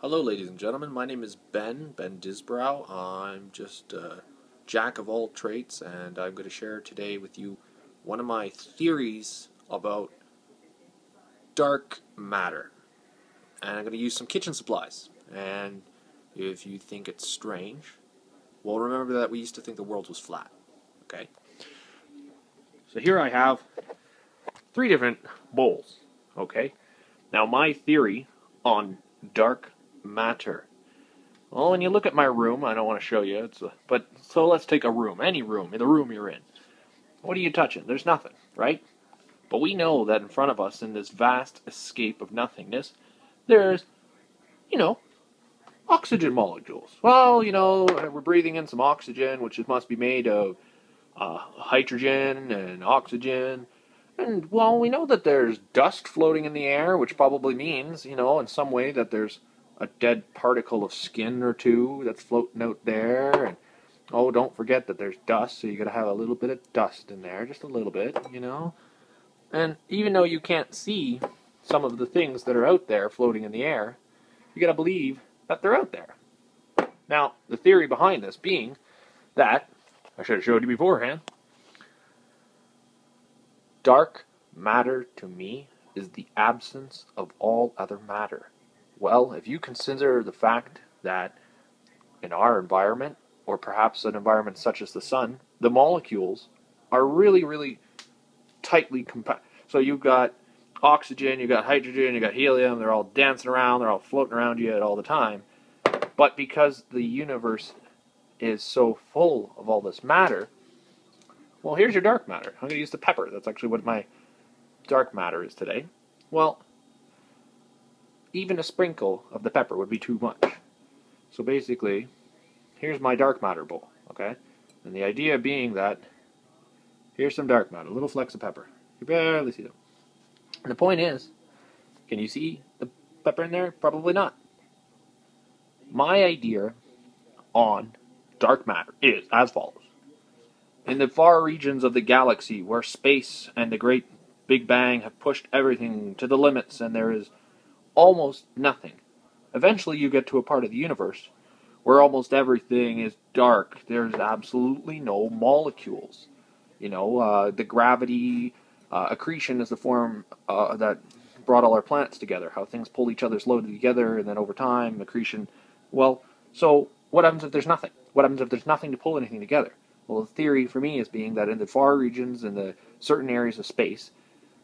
Hello, ladies and gentlemen. My name is Ben Disbrow. I'm just a jack of all trades, and I'm going to share today with you one of my theories about dark matter. And I'm going to use some kitchen supplies. And if you think it's strange, well, remember that we used to think the world was flat. Okay? So here I have 3 different bowls. Okay? Now, my theory on dark matter. Well, when you look at my room, I don't want to show you, so let's take a room, any room, the room you're in. What are you touching? There's nothing, right? But we know that in front of us, in this vast escape of nothingness, there's, oxygen molecules. Well, we're breathing in some oxygen, which must be made of hydrogen and oxygen. And, well, we know that there's dust floating in the air, which probably means, in some way that there's a dead particle of skin or two that's floating out there. And, oh, don't forget that there's dust, so you got to have a little bit of dust in there, just a little bit, And even though you can't see some of the things that are out there floating in the air, you got to believe that they're out there. Now, the theory behind this being that, I should have showed you beforehand, dark matter to me is the absence of all other matter. Well, if you consider the fact that in our environment, or perhaps an environment such as the sun, the molecules are really, really tightly compact. So you've got oxygen, you've got hydrogen, you've got helium, they're all dancing around, they're all floating around you all the time. But because the universe is so full of all this matter, well, here's your dark matter. I'm going to use the pepper. That's actually what my dark matter is today. Well, even a sprinkle of the pepper would be too much. So basically, here's my dark matter bowl, okay? And the idea being that here's some dark matter, little flecks of pepper. You barely see them. And the point is, can you see the pepper in there? Probably not. My idea on dark matter is as follows. In the far regions of the galaxy, where space and the great Big Bang have pushed everything to the limits and there is almost nothing, eventually you get to a part of the universe where almost everything is dark. There's absolutely no molecules. The gravity accretion is the form that brought all our planets together, how things pull each other's load together, and then over time, accretion. Well, so what happens if there's nothing? What happens if there's nothing to pull anything together? Well, the theory for me is being that in the far regions, in the certain areas of space,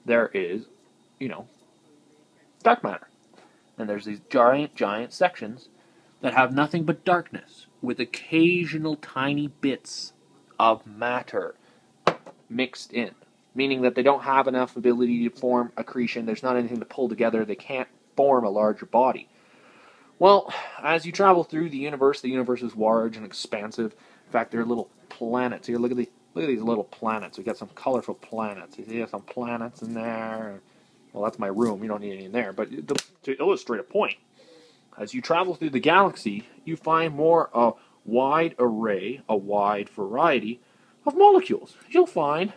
there is, dark matter. And there's these giant, giant sections that have nothing but darkness, with occasional tiny bits of matter mixed in. Meaning that they don't have enough ability to form accretion, there's not anything to pull together, they can't form a larger body. Well, as you travel through the universe is large and expansive. In fact, there are little planets. Here, look at these little planets. We've got some colorful planets. You see some planets in there. Well, that's my room. You don't need any in there. But to illustrate a point, as you travel through the galaxy, you find a wide array, a wide variety of molecules. You'll find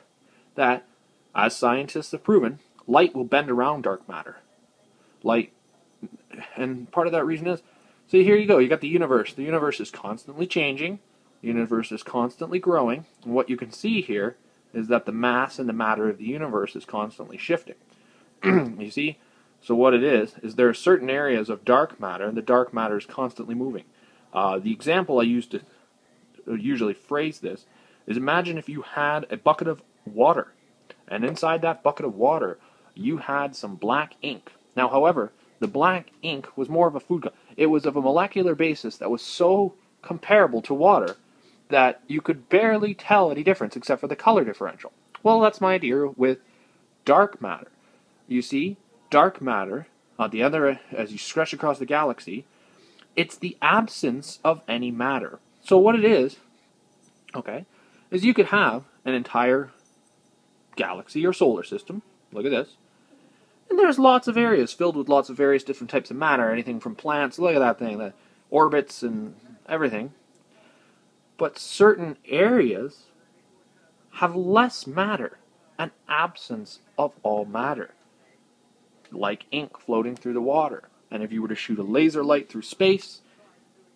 that, as scientists have proven, light will bend around dark matter. And part of that reason is, so here you go, you got the universe. The universe is constantly changing. The universe is constantly growing. And what you can see here is that the mass and the matter of the universe is constantly shifting. You see? So what it is there are certain areas of dark matter, and the dark matter is constantly moving. The example I use to usually phrase this is, imagine if you had a bucket of water, and inside that bucket of water, you had some black ink. Now, however, the black ink was more of a food. It was of a molecular basis that was so comparable to water that you could barely tell any difference except for the color differential. Well, that's my idea with dark matter. You see, dark matter, on the other, as you stretch across the galaxy, it's the absence of any matter. So what it is, is you could have an entire galaxy or solar system. Look at this. And there's lots of areas filled with lots of various different types of matter. Anything from plants, look at that thing, the orbits and everything. But certain areas have less matter, an absence of all matter. Like ink floating through the water. And if you were to shoot a laser light through space,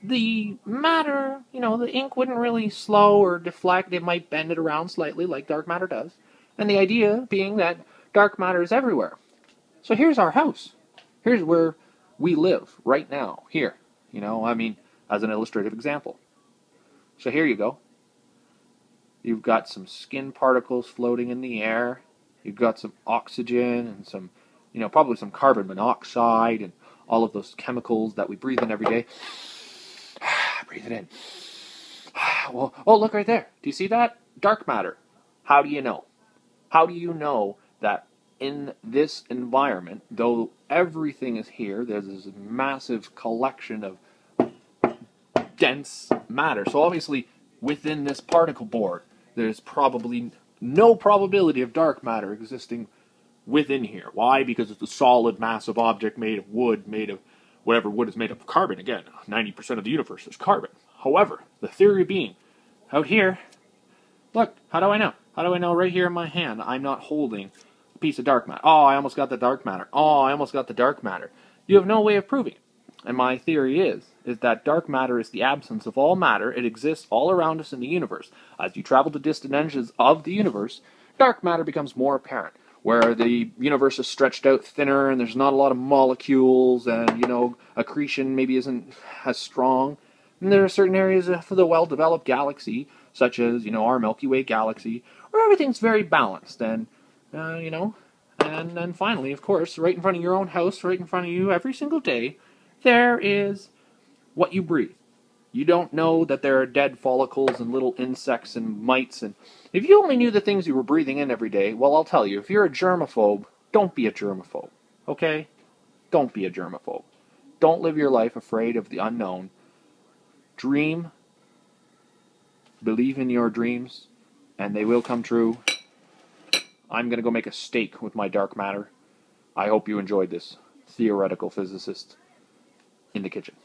the matter, the ink wouldn't really slow or deflect. It might bend it around slightly like dark matter does. And the idea being that dark matter is everywhere. So here's our house. Here's where we live right now, here. As an illustrative example. So here you go. You've got some skin particles floating in the air. You've got some oxygen and some, probably some carbon monoxide and all of those chemicals that we breathe in every day. Breathe it in. Well, oh, look right there. Do you see that? Dark matter. How do you know? How do you know that in this environment, though everything is here, there's this massive collection of dense matter. So obviously, within this particle board, there's probably no probability of dark matter existing within here. Why? Because it's a solid, massive object made of wood, made of whatever wood is made of carbon. Again, 90% of the universe is carbon. However, the theory being, out here, look, how do I know? How do I know right here in my hand I'm not holding a piece of dark matter? Oh, I almost got the dark matter. Oh, I almost got the dark matter. You have no way of proving it. And my theory is that dark matter is the absence of all matter. It exists all around us in the universe. As you travel to distant edges of the universe, dark matter becomes more apparent, where the universe is stretched out thinner and there's not a lot of molecules and, accretion maybe isn't as strong. And there are certain areas of the well-developed galaxy, such as, our Milky Way galaxy, where everything's very balanced and, and then finally, of course, right in front of your own house, right in front of you every single day, there is what you breathe. You don't know that there are dead follicles and little insects and mites. And if you only knew the things you were breathing in every day, well, I'll tell you, if you're a germaphobe, don't be a germaphobe. Okay? Don't be a germaphobe. Don't live your life afraid of the unknown. Dream. Believe in your dreams, and they will come true. I'm going to go make a steak with my dark matter. I hope you enjoyed this theoretical physicist in the kitchen.